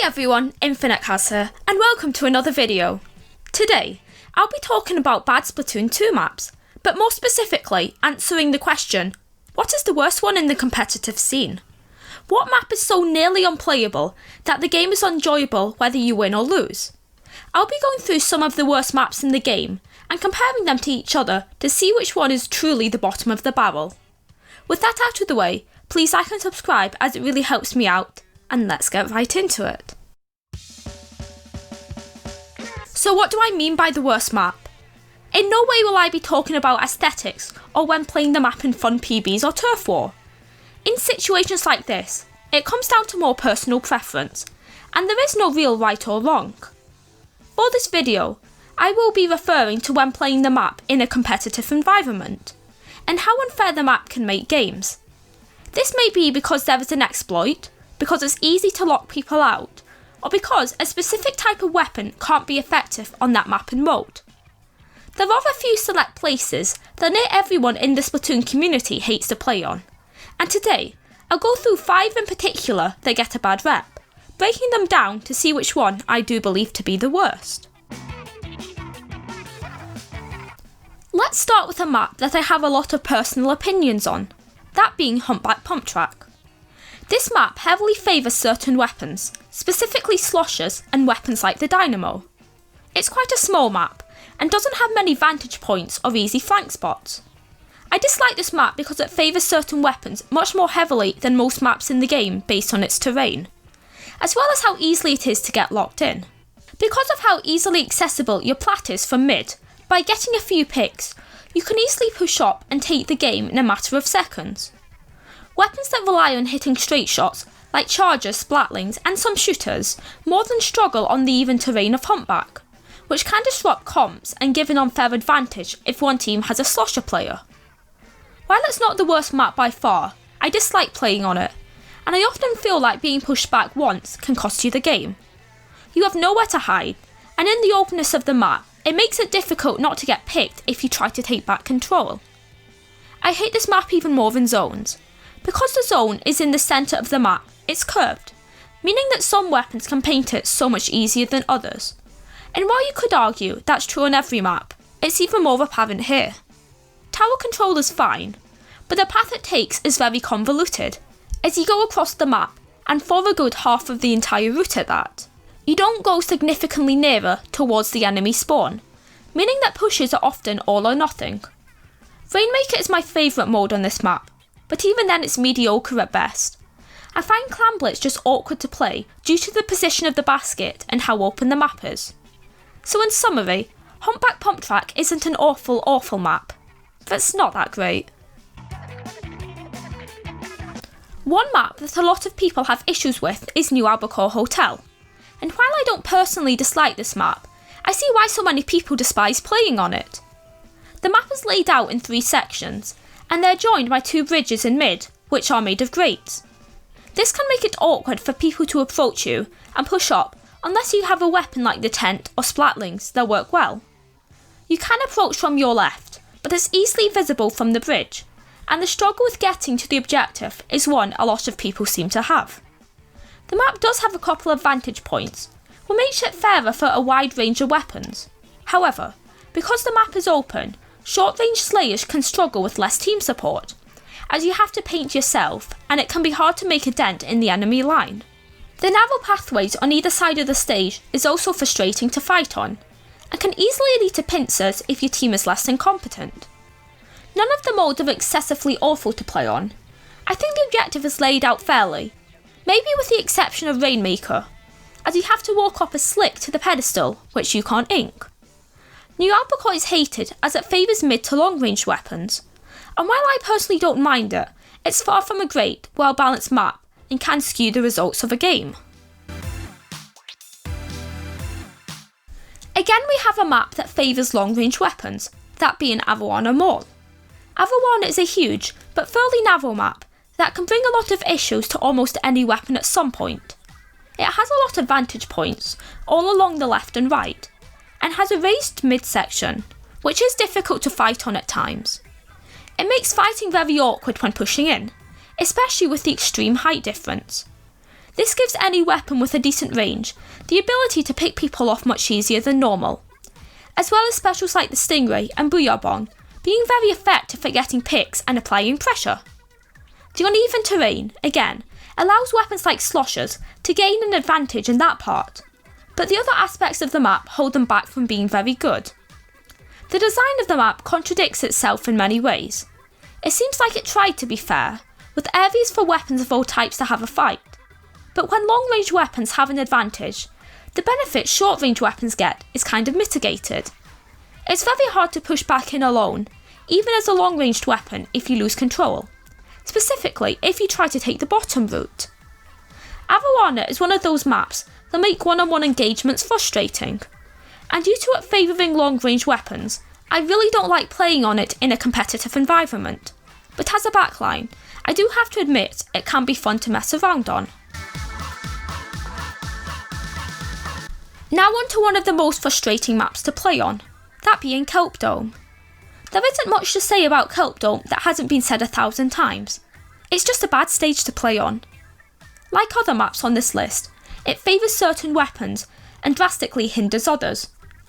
everyone, InfiniteCaz here, and welcome to another video. Today, I'll be talking about bad Splatoon 2 maps, but more specifically answering the question, what is the worst one in the competitive scene? What map is so nearly unplayable that the game is enjoyable whether you win or lose? I'll be going through some of the worst maps in the game and comparing them to each other to see which one is truly the bottom of the barrel. With that out of the way, please like and subscribe as it really helps me out, and let's get right into it. So what do I mean by the worst map? In no way will I be talking about aesthetics or when playing the map in fun PBs or turf war. In situations like this, it comes down to more personal preference, and there is no real right or wrong. For this video, I will be referring to when playing the map in a competitive environment, and how unfair the map can make games. This may be because there is an exploit, because it's easy to lock people out, or because a specific type of weapon can't be effective on that map and mode. There are a few select places that near everyone in the Splatoon community hates to play on, and today I'll go through 5 in particular that get a bad rep, breaking them down to see which one I do believe to be the worst. Let's start with a map that I have a lot of personal opinions on, that being Humpback Pump Track. This map heavily favours certain weapons, specifically sloshers and weapons like the dynamo. It's quite a small map, and doesn't have many vantage points or easy flank spots. I dislike this map because it favours certain weapons much more heavily than most maps in the game based on its terrain, as well as how easily it is to get locked in. Because of how easily accessible your plat is from mid, by getting a few picks, you can easily push up and take the game in a matter of seconds. Weapons that rely on hitting straight shots, like chargers, splatlings and some shooters, more than struggle on the even terrain of Humpback, which can disrupt comps and give an unfair advantage if one team has a slosher player. While it's not the worst map by far, I dislike playing on it, and I often feel like being pushed back once can cost you the game. You have nowhere to hide, and in the openness of the map, it makes it difficult not to get picked if you try to take back control. I hate this map even more than zones. Because the zone is in the centre of the map, it's curved, meaning that some weapons can paint it so much easier than others. And while you could argue that's true on every map, it's even more apparent here. Tower control is fine, but the path it takes is very convoluted, as you go across the map, and for a good half of the entire route at that. You don't go significantly nearer towards the enemy spawn, meaning that pushes are often all or nothing. Rainmaker is my favourite mode on this map, but even then it's mediocre at best. I find Clam Blitz just awkward to play due to the position of the basket and how open the map is. So in summary, Humpback Pump Track isn't an awful map, but it's not that great. One map that a lot of people have issues with is New Albacore Hotel, and while I don't personally dislike this map, I see why so many people despise playing on it. The map is laid out in 3 sections, and they're joined by 2 bridges in mid, which are made of grates. This can make it awkward for people to approach you and push up unless you have a weapon like the tent or splatlings that work well. You can approach from your left, but it's easily visible from the bridge, and the struggle with getting to the objective is one a lot of people seem to have. The map does have a couple of vantage points, which makes it fairer for a wide range of weapons. However, because the map is open, short-range slayers can struggle with less team support, as you have to paint yourself and it can be hard to make a dent in the enemy line. The narrow pathways on either side of the stage is also frustrating to fight on, and can easily lead to pincers if your team is less than competent. None of the modes are excessively awful to play on. I think the objective is laid out fairly, maybe with the exception of Rainmaker, as you have to walk up a slick to the pedestal, which you can't ink. New Albacore is hated as it favours mid to long range weapons, and while I personally don't mind it, it's far from a great, well balanced map and can skew the results of a game. Again we have a map that favours long range weapons, that being Avalon or more. Avalon is a huge but fairly narrow map that can bring a lot of issues to almost any weapon at some point. It has a lot of vantage points, all along the left and right, and has a raised mid-section, which is difficult to fight on at times. It makes fighting very awkward when pushing in, especially with the extreme height difference. This gives any weapon with a decent range the ability to pick people off much easier than normal, as well as specials like the Stingray and Booyah Bong being very effective at getting picks and applying pressure. The uneven terrain, again, allows weapons like sloshers to gain an advantage in that part, but the other aspects of the map hold them back from being very good. The design of the map contradicts itself in many ways. It seems like it tried to be fair, with areas for weapons of all types to have a fight, but when long-range weapons have an advantage, the benefit short-range weapons get is kind of mitigated. It's very hard to push back in alone, even as a long-ranged weapon if you lose control, specifically if you try to take the bottom route. Avalon is one of those maps that make one-on-one engagements frustrating, and due to it favouring long-range weapons, I really don't like playing on it in a competitive environment, but as a backline, I do have to admit it can be fun to mess around on. Now on to one of the most frustrating maps to play on, that being Kelp Dome. There isn't much to say about Kelp Dome that hasn't been said 1,000 times. It's just a bad stage to play on. Like other maps on this list, it favours certain weapons and drastically hinders others.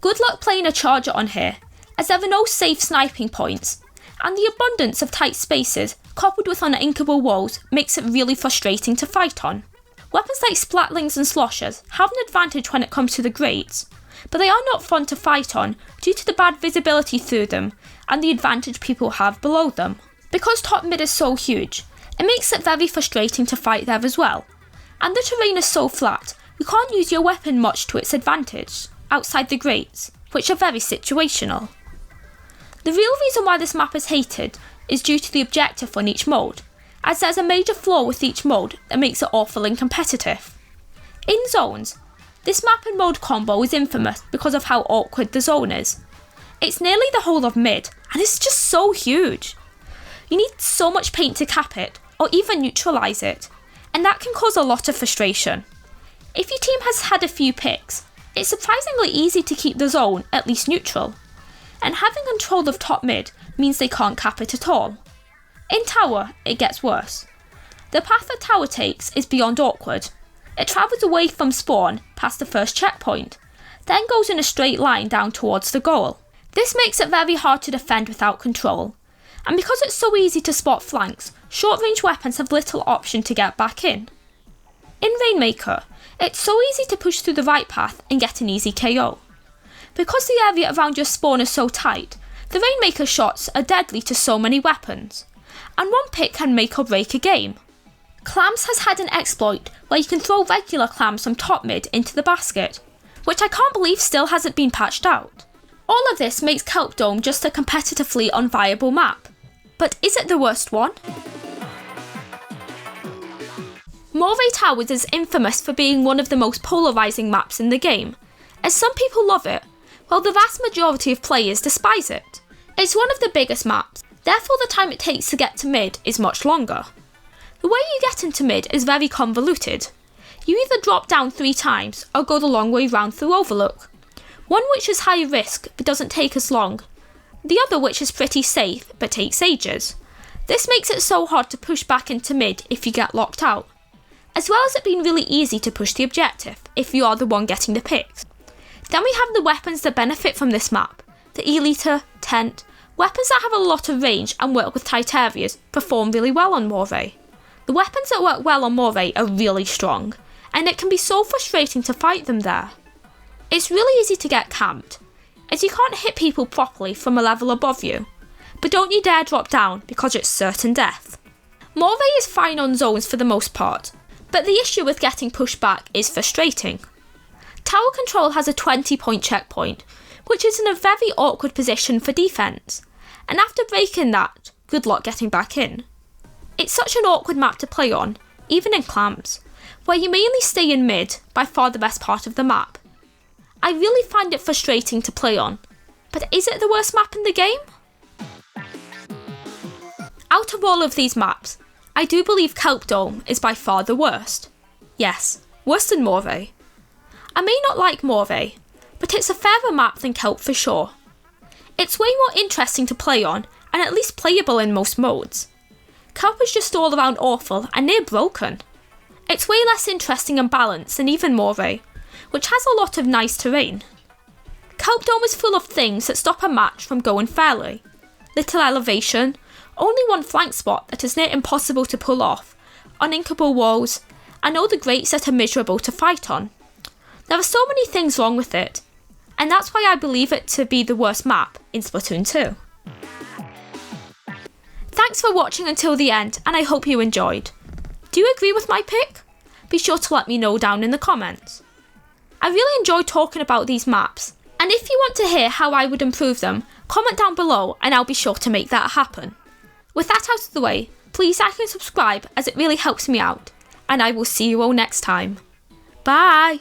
Good luck playing a charger on here, as there are no safe sniping points, and the abundance of tight spaces coupled with uninkable walls makes it really frustrating to fight on. Weapons like splatlings and sloshers have an advantage when it comes to the grates, but they are not fun to fight on due to the bad visibility through them and the advantage people have below them. Because top mid is so huge, it makes it very frustrating to fight there as well, and the terrain is so flat you can't use your weapon much to its advantage outside the grates, which are very situational. The real reason why this map is hated is due to the objective on each mode, as there's a major flaw with each mode that makes it awful and competitive. In zones, this map and mode combo is infamous because of how awkward the zone is. It's nearly the whole of mid, and it's just so huge. You need so much paint to cap it, or even neutralise it, and that can cause a lot of frustration. If your team has had a few picks, it's surprisingly easy to keep the zone at least neutral, and having control of top mid means they can't cap it at all. In tower, it gets worse. The path that tower takes is beyond awkward. It travels away from spawn past the first checkpoint, then goes in a straight line down towards the goal. This makes it very hard to defend without control, and because it's so easy to spot flanks, short-range weapons have little option to get back in. In Rainmaker, it's so easy to push through the right path and get an easy KO. Because the area around your spawn is so tight, the Rainmaker shots are deadly to so many weapons, and one pick can make or break a game. Clams has had an exploit where you can throw regular clams from top mid into the basket, which I can't believe still hasn't been patched out. All of this makes Kelp Dome just a competitively unviable map. But is it the worst one? Moray Towers is infamous for being one of the most polarising maps in the game, as some people love it, while the vast majority of players despise it. It's one of the biggest maps, therefore the time it takes to get to mid is much longer. The way you get into mid is very convoluted. You either drop down 3 times or go the long way round through Overlook. One which is higher risk but doesn't take as long, the other which is pretty safe but takes ages. This makes it so hard to push back into mid if you get locked out, as well as it being really easy to push the objective if you are the one getting the picks. Then we have the weapons that benefit from this map. The E-liter, tent, weapons that have a lot of range and work with tight areas perform really well on Moray. The weapons that work well on Moray are really strong, and it can be so frustrating to fight them there. It's really easy to get camped, as you can't hit people properly from a level above you, but don't you dare drop down because it's certain death. Moray is fine on zones for the most part, but the issue with getting pushed back is frustrating. Tower control has a 20-point checkpoint, which is in a very awkward position for defence, and after breaking that, good luck getting back in. It's such an awkward map to play on, even in clams, where you mainly stay in mid, by far the best part of the map. I really find it frustrating to play on, but is it the worst map in the game? Out of all of these maps, I do believe Kelp Dome is by far the worst. Yes, worse than Moray. I may not like Moray, but it's a fairer map than Kelp for sure. It's way more interesting to play on, and at least playable in most modes. Kelp is just all around awful and near broken. It's way less interesting and balanced than even Moray, which has a lot of nice terrain. Kelp Dome is full of things that stop a match from going fairly. Little elevation, only one flank spot that is near impossible to pull off, uninkable walls, and all the grates that are miserable to fight on. There are so many things wrong with it, and that's why I believe it to be the worst map in Splatoon 2. Thanks for watching until the end, and I hope you enjoyed. Do you agree with my pick? Be sure to let me know down in the comments. I really enjoy talking about these maps, and if you want to hear how I would improve them, comment down below and I'll be sure to make that happen. With that out of the way, please like and subscribe as it really helps me out, and I will see you all next time. Bye!